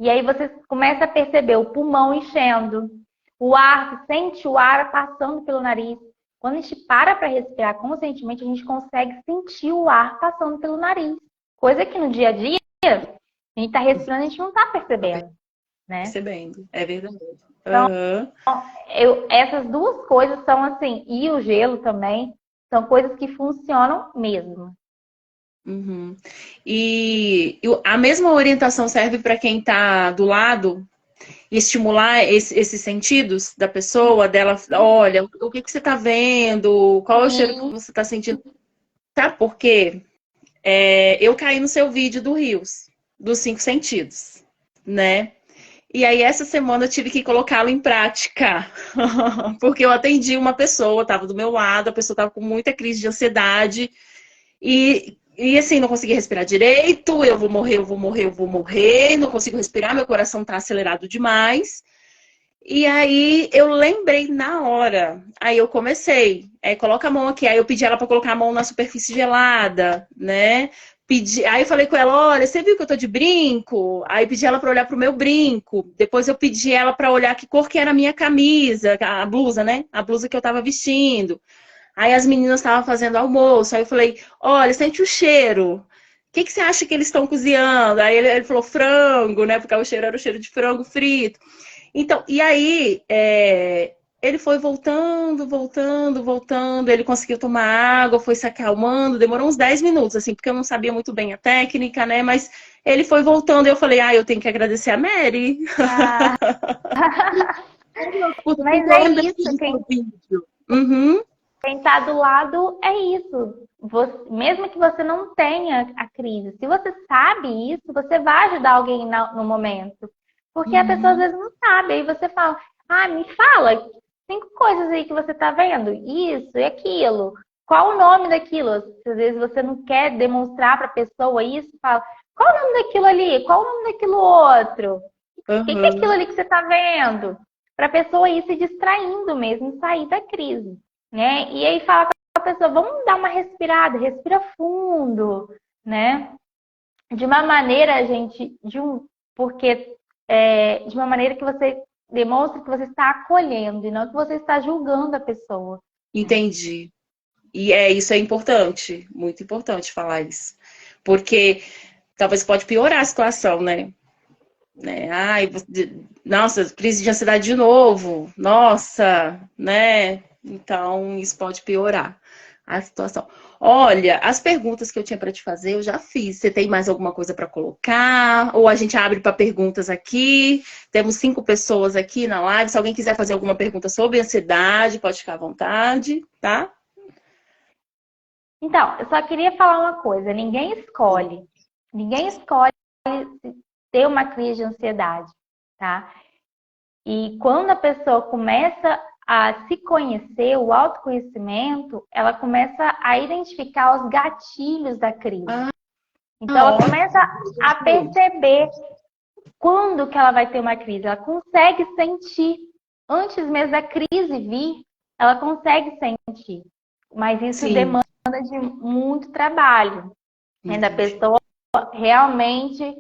E aí você começa a perceber o pulmão enchendo. O ar, você sente o ar passando pelo nariz. Quando a gente para respirar conscientemente, a gente consegue sentir o ar passando pelo nariz. Coisa que no dia a dia, a gente está respirando e a gente não está percebendo. Né? Percebendo, é verdade. Então, essas 2 coisas são assim, e o gelo também, são coisas que funcionam mesmo. E a mesma orientação serve para quem está do lado? Estimular esses sentidos da pessoa, dela, olha, o que você está vendo? Qual é o cheiro que você está sentindo? Sabe por quê? Eu caí no seu vídeo do Rios, dos 5 sentidos, né? E aí, essa semana eu tive que colocá-lo em prática, porque eu atendi uma pessoa, estava do meu lado, a pessoa estava com muita crise de ansiedade, e assim, não conseguia respirar direito, eu vou morrer, eu vou morrer, eu vou morrer, não consigo respirar, meu coração está acelerado demais. E aí, eu lembrei na hora, aí eu comecei, coloca a mão aqui, aí eu pedi ela para colocar a mão na superfície gelada, né? Aí eu falei com ela, olha, você viu que eu tô de brinco? Aí pedi ela para olhar pro meu brinco. Depois eu pedi ela para olhar que cor que era a minha camisa, a blusa, né? A blusa que eu tava vestindo. Aí as meninas estavam fazendo almoço. Aí eu falei, olha, sente o cheiro. O que você acha que eles estão cozinhando? Aí ele falou frango, né? Porque o cheiro era o cheiro de frango frito. Então, e aí, ele foi voltando, voltando, voltando, ele conseguiu tomar água, foi se acalmando, demorou uns 10 minutos, assim, porque eu não sabia muito bem a técnica, né? Mas ele foi voltando e eu falei, eu tenho que agradecer a Mary. Ah. Porque Mas eu é lembrei isso, do vídeo. Uhum. quem está do lado é isso. Mesmo que você não tenha a crise, se você sabe isso, você vai ajudar alguém no momento. Porque a pessoa às vezes não sabe. Aí você fala, me fala 5 coisas aí que você está vendo. Isso e aquilo. Qual o nome daquilo? Às vezes você não quer demonstrar para a pessoa isso, fala, qual o nome daquilo ali? Qual o nome daquilo outro? O que é aquilo ali que você está vendo? Para a pessoa ir se distraindo mesmo, sair da crise, né? E aí fala com a pessoa, vamos dar uma respirada, respira fundo, né? De uma maneira, gente, porque de uma maneira que você demonstre que você está acolhendo e não que você está julgando a pessoa. Entendi. E isso é importante, muito importante falar isso. Porque talvez pode piorar a situação, né? Ai, nossa, crise de ansiedade de novo. Nossa, né? Então, isso pode piorar a situação. Olha, as perguntas que eu tinha para te fazer, eu já fiz. Você tem mais alguma coisa para colocar? Ou a gente abre para perguntas aqui? Temos 5 pessoas aqui na live. Se alguém quiser fazer alguma pergunta sobre ansiedade, pode ficar à vontade, tá? Então, eu só queria falar uma coisa: ninguém escolhe ter uma crise de ansiedade, tá? E quando a pessoa começa a se conhecer, o autoconhecimento, ela começa a identificar os gatilhos da crise. Então, ela começa a perceber quando que ela vai ter uma crise. Ela consegue sentir. Antes mesmo da crise vir, ela consegue sentir. Mas isso demanda de muito trabalho, né? Da pessoa realmente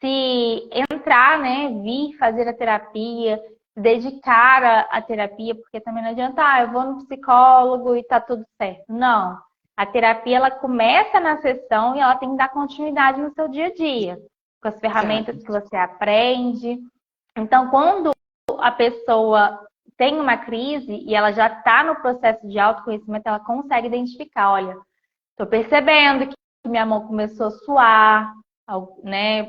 se entrar, né? Vir fazer a terapia, se dedicar à terapia, porque também não adianta, eu vou no psicólogo e tá tudo certo. Não. A terapia, ela começa na sessão e ela tem que dar continuidade no seu dia a dia, com as ferramentas que você aprende. Então, quando a pessoa tem uma crise e ela já está no processo de autoconhecimento, ela consegue identificar, olha, estou percebendo que minha mão começou a suar, né?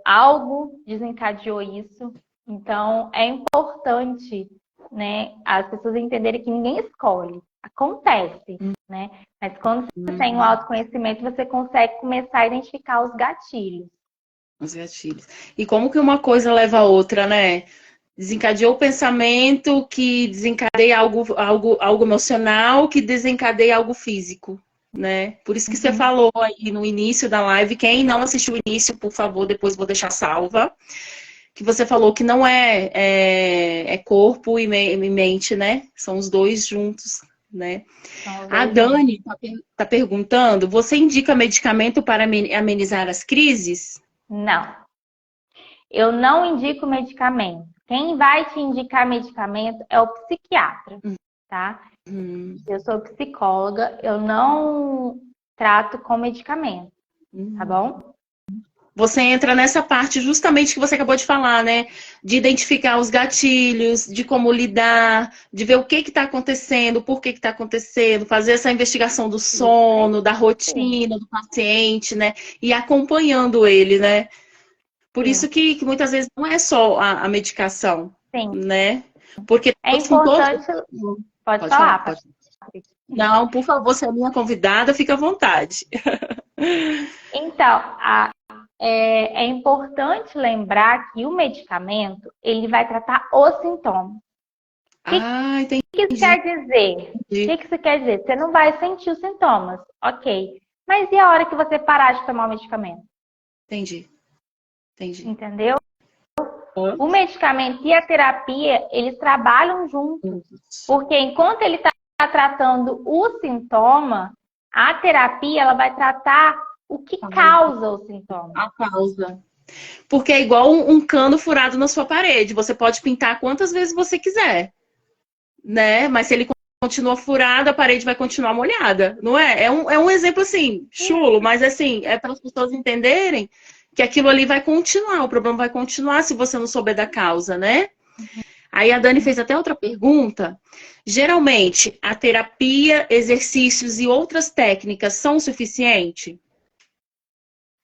Algo desencadeou isso. Então, é importante, né, as pessoas entenderem que ninguém escolhe, acontece, né? Mas quando você tem um autoconhecimento, você consegue começar a identificar os gatilhos. Os gatilhos. E como que uma coisa leva a outra, né? Desencadeou o pensamento que desencadeia algo emocional, que desencadeia algo físico, né? Por isso que você falou aí no início da live, quem não assistiu o início, por favor, depois vou deixar salva, que você falou que não é corpo e mente, né? São os dois juntos, né? A Dani tá perguntando, você indica medicamento para amenizar as crises? Não. Eu não indico medicamento. Quem vai te indicar medicamento é o psiquiatra, tá? Eu sou psicóloga, eu não trato com medicamento, tá bom? Você entra nessa parte justamente que você acabou de falar, né? De identificar os gatilhos, de como lidar, de ver o que está acontecendo, por que está acontecendo, fazer essa investigação do sono, da rotina do paciente, né? E acompanhando ele, né? Por isso que muitas vezes não é só a medicação, né? Porque é importante... Pode falar. Pode. Não, por favor, você é minha convidada, fica à vontade. Então, é importante lembrar que o medicamento, ele vai tratar os sintomas. Entendi. O que isso quer dizer? O que isso quer dizer? Você não vai sentir os sintomas, ok. Mas e a hora que você parar de tomar o medicamento? Entendi. Entendeu? O medicamento e a terapia, eles trabalham juntos. Porque enquanto ele está tratando o sintoma, a terapia ela vai tratar o que causa o sintoma. A causa. Porque é igual um cano furado na sua parede. Você pode pintar quantas vezes você quiser, né? Mas se ele continua furado, a parede vai continuar molhada, não é? É um exemplo assim, chulo, mas assim, é para as pessoas entenderem que aquilo ali vai continuar, o problema vai continuar se você não souber da causa, né? Aí a Dani fez até outra pergunta. Geralmente, a terapia, exercícios e outras técnicas são suficientes?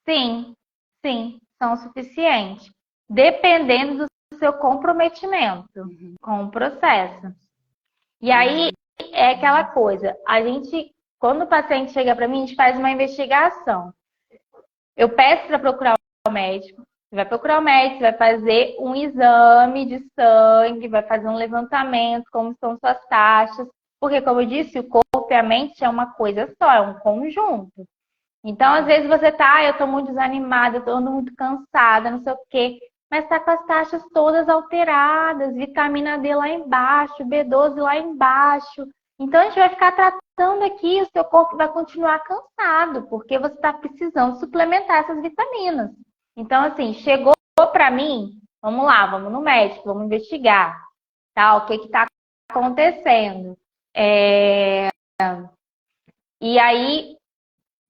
Sim, são suficientes. Dependendo do seu comprometimento com o processo. E aí, é aquela coisa, quando o paciente chega para mim, a gente faz uma investigação. Eu peço para procurar o médico, você vai procurar o médico, vai fazer um exame de sangue, vai fazer um levantamento, como são suas taxas, porque, como eu disse, o corpo e a mente é uma coisa só, é um conjunto. Então, às vezes você eu tô muito desanimada, eu tô muito cansada, não sei o quê, mas tá com as taxas todas alteradas, vitamina D lá embaixo, B12 lá embaixo. Então, a gente vai ficar tratando aqui, o seu corpo vai continuar cansado, porque você está precisando suplementar essas vitaminas. Então, assim, chegou para mim, vamos lá, vamos no médico, vamos investigar, tá? O que está acontecendo? E aí,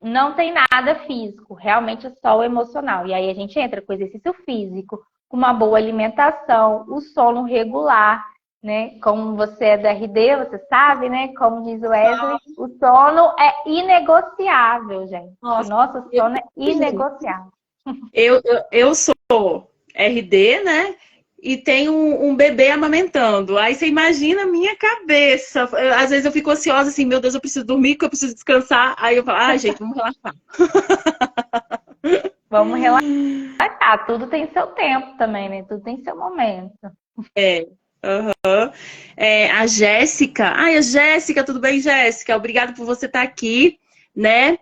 não tem nada físico, realmente é só o emocional. E aí a gente entra com exercício físico, com uma boa alimentação, o sono regular, né? Como você é da RD, você sabe, né? Como diz o Wesley, o sono é inegociável, gente. Nossa, o sono é inegociável. Eu sou RD, né? E tenho um bebê amamentando. Aí você imagina a minha cabeça. Às vezes eu fico ansiosa assim, meu Deus, eu preciso dormir, porque eu preciso descansar. Aí eu falo, gente, vamos relaxar. Vamos relaxar. Tudo tem seu tempo também, né? Tudo tem seu momento. A Jéssica. A Jéssica, tudo bem, Jéssica? Obrigada por você estar aqui, né?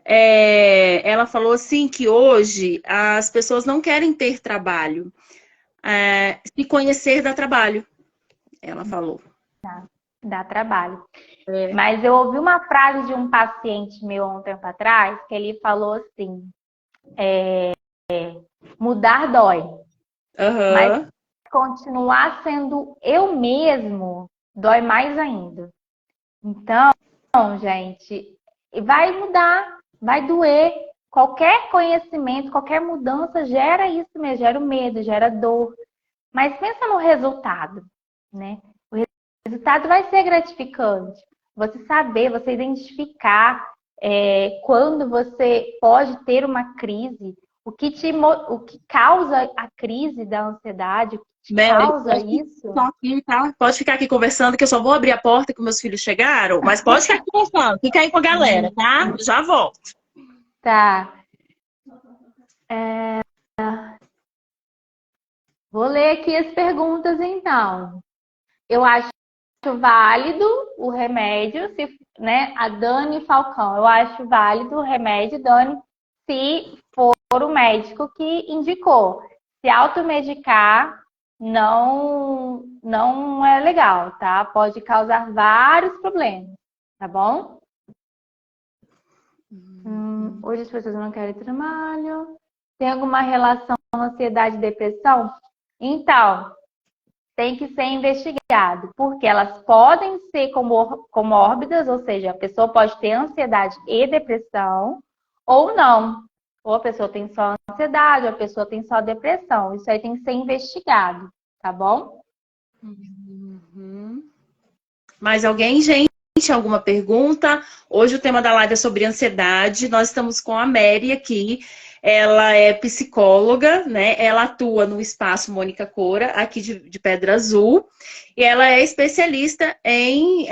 Ela falou assim que hoje as pessoas não querem ter trabalho. Se conhecer dá trabalho, ela falou. Dá trabalho. Mas eu ouvi uma frase de um paciente meu há um tempo atrás, que ele falou assim, mudar dói. Mas continuar sendo eu mesmo dói mais ainda. Então, gente, vai mudar, vai doer. Qualquer conhecimento, qualquer mudança gera isso mesmo, gera o medo, gera dor. Mas pensa no resultado, né? O resultado vai ser gratificante. Você saber, você identificar quando você pode ter uma crise, o que causa a crise da ansiedade, o que causa isso. Aqui, tá? Pode ficar aqui conversando, que eu só vou abrir a porta que meus filhos chegaram, mas pode ficar conversando, fica aí com a galera, tá? Já volto. Tá. Vou ler aqui as perguntas, então. Eu acho válido o remédio, né? A Dani Falcão, eu acho válido o remédio, Dani, se for o médico que indicou. Se automedicar não é legal, tá? Pode causar vários problemas, tá bom? Hoje as pessoas não querem trabalho. Tem alguma relação com ansiedade e depressão? Então, tem que ser investigado, porque elas podem ser comórbidas, ou seja, a pessoa pode ter ansiedade e depressão, ou não. Ou a pessoa tem só ansiedade, ou a pessoa tem só depressão. Isso aí tem que ser investigado, tá bom? Mais alguém, gente? Alguma pergunta? Hoje o tema da live é sobre ansiedade. Nós estamos com a Mary aqui. Ela é psicóloga, né? Ela atua no Espaço Mônica Cora, aqui de Pedra Azul, e ela é especialista em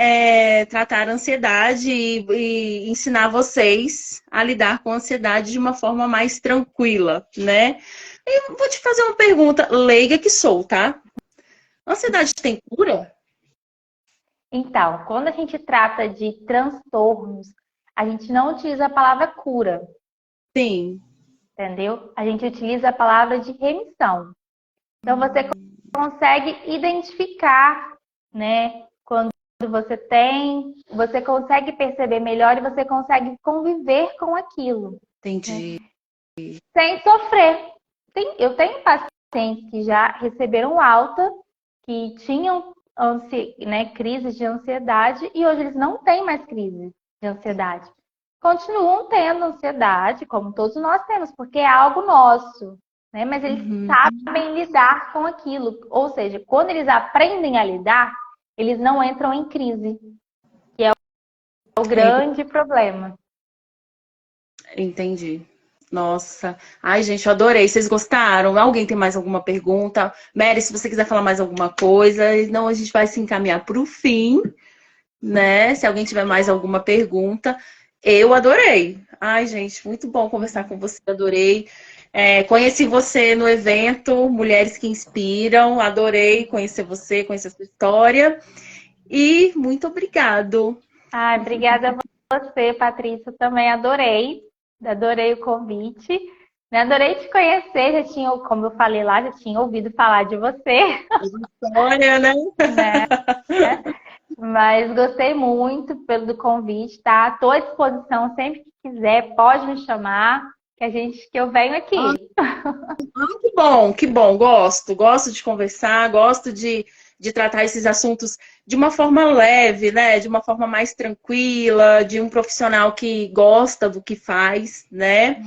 tratar a ansiedade e ensinar vocês a lidar com a ansiedade de uma forma mais tranquila, né? Eu vou te fazer uma pergunta leiga que sou, tá? Ansiedade tem cura? Então, quando a gente trata de transtornos, a gente não utiliza a palavra cura, Sim. entendeu? A gente utiliza a palavra de remissão. Então, você consegue identificar, né? Quando você consegue perceber melhor e você consegue conviver com aquilo. Entendi. Né? Sem sofrer. Eu tenho pacientes que já receberam alta, que tinham crises de ansiedade e hoje eles não têm mais crise de ansiedade. Continuam tendo ansiedade, como todos nós temos, porque é algo nosso, né? Mas eles sabem lidar com aquilo. Ou seja, quando eles aprendem a lidar, eles não entram em crise, que é o grande problema. Entendi. Nossa. Ai, gente, eu adorei. Vocês gostaram? Alguém tem mais alguma pergunta? Mary, se você quiser falar mais alguma coisa, não, a gente vai se encaminhar para o fim, né? Se alguém tiver mais alguma pergunta, eu adorei. Ai, gente, muito bom conversar com você, adorei. Conheci você no evento Mulheres que Inspiram, adorei conhecer você, conhecer a sua história. E muito obrigado. Ai, obrigada a você, Patrícia, também adorei. Adorei o convite. Adorei te conhecer, já tinha, como eu falei lá, já tinha ouvido falar de você. História, né? Mas gostei muito do convite, tá? Estou à disposição sempre que quiser, pode me chamar, que eu venho aqui. Que bom, gosto de conversar, gosto de tratar esses assuntos de uma forma leve, né? De uma forma mais tranquila, de um profissional que gosta do que faz, né?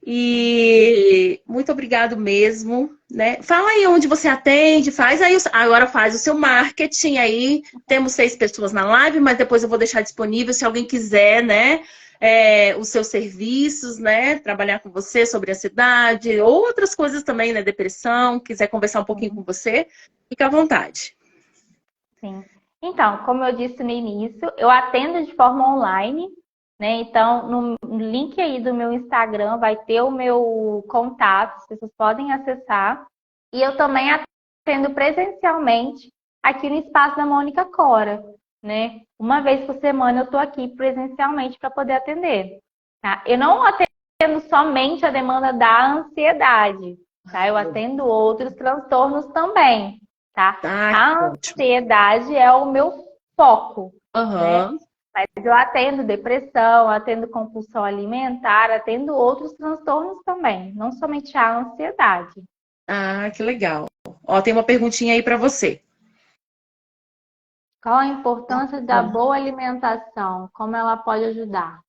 E muito obrigado mesmo, né? Fala aí onde você atende, agora faz o seu marketing aí. Temos 6 pessoas na live, mas depois eu vou deixar disponível se alguém quiser, né? Os seus serviços, né? Trabalhar com você sobre ansiedade, ou outras coisas também, né? Depressão, quiser conversar um pouquinho com você, fica à vontade. Sim. Então, como eu disse no início, eu atendo de forma online, né? Então, no link aí do meu Instagram vai ter o meu contato, as pessoas podem acessar. E eu também atendo presencialmente aqui no espaço da Mônica Cora, né? Uma vez por semana eu estou aqui presencialmente para poder atender, tá? Eu não atendo somente a demanda da ansiedade, tá? Eu atendo outros transtornos também, tá? A ansiedade é o meu foco, né? Mas eu atendo depressão, atendo compulsão alimentar, atendo outros transtornos também, não somente a ansiedade. Ah, que legal. Ó, tem uma perguntinha aí para você. Qual a importância da boa alimentação? Como ela pode ajudar?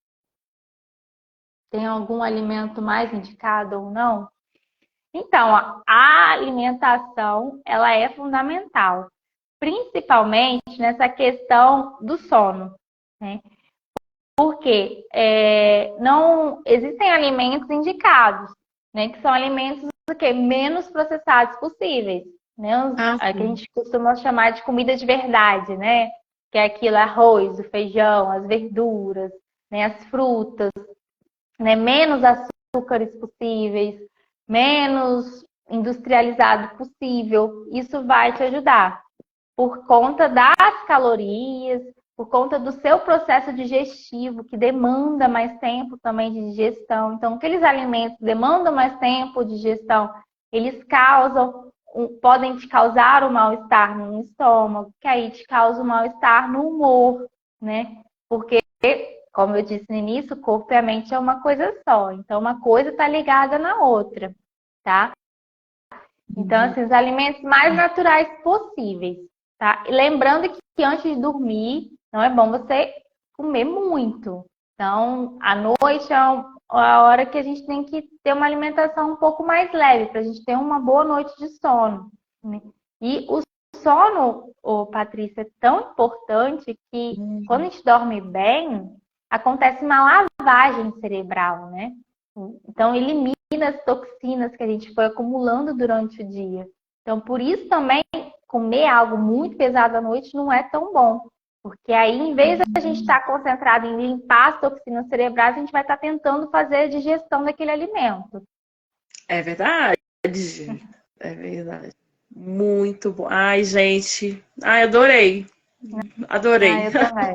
Tem algum alimento mais indicado ou não? Então, a alimentação, ela é fundamental, principalmente nessa questão do sono, né? Porque não existem alimentos indicados, né? Que são alimentos menos processados possíveis, né? Que a gente costuma chamar de comida de verdade, né? Que é aquilo, arroz, o feijão, as verduras, né? As frutas, né? Menos açúcares possíveis, menos industrializado possível. Isso vai te ajudar por conta das calorias, por conta do seu processo digestivo, que demanda mais tempo também de digestão. Então, aqueles alimentos que demandam mais tempo de digestão, eles podem te causar um mal-estar no estômago, que aí te causa um mal-estar no humor, né? Porque, como eu disse no início, o corpo e a mente é uma coisa só. Então, uma coisa está ligada na outra, tá? Então, assim, os alimentos mais naturais possíveis, tá? E lembrando que antes de dormir, não é bom você comer muito. Então, à noite é a hora que a gente tem que ter uma alimentação um pouco mais leve, para a gente ter uma boa noite de sono, né? E o sono, Patrícia, é tão importante que quando a gente dorme bem, acontece uma lavagem cerebral, né? Então, elimina as toxinas que a gente foi acumulando durante o dia. Então, por isso também, comer algo muito pesado à noite não é tão bom. Porque aí, em vez de a gente estar concentrado em limpar as toxinas cerebrais, a gente vai estar tentando fazer a digestão daquele alimento. É verdade. É verdade. Muito bom. Ai, gente. Ai, adorei. Adorei. Eu também.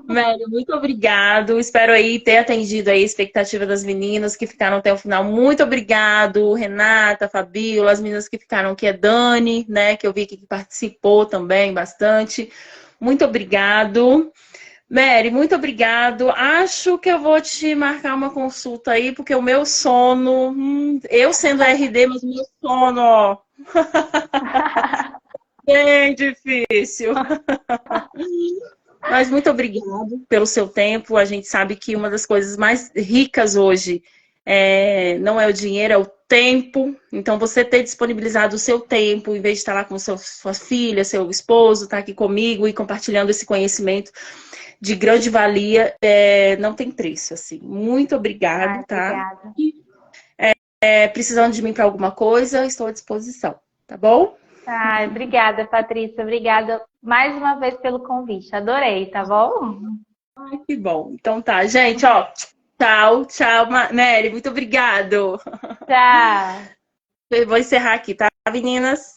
Mary, muito obrigado. Espero aí ter atendido aí a expectativa das meninas que ficaram até o final. Muito obrigado, Renata, Fabíola, as meninas que ficaram aqui, a Dani, né, que eu vi que participou também bastante. Muito obrigado. Mary, muito obrigado. Acho que eu vou te marcar uma consulta aí, porque o meu sono, eu sendo RD, mas o meu sono, ó, bem difícil. Mas muito obrigado pelo seu tempo. A gente sabe que uma das coisas mais ricas hoje não é o dinheiro, é o tempo. Então, você ter disponibilizado o seu tempo, em vez de estar lá com sua filha, seu esposo, estar aqui comigo e compartilhando esse conhecimento de grande valia, não tem preço, assim. Muito obrigado, tá? Obrigada. Precisando de mim para alguma coisa, estou à disposição, tá bom? Obrigada, Patrícia. Obrigada mais uma vez pelo convite. Adorei, tá bom? Ai, que bom. Então tá, gente, ó. Tchau, tchau, Mary. Muito obrigado. Tchau. Eu vou encerrar aqui, tá, meninas?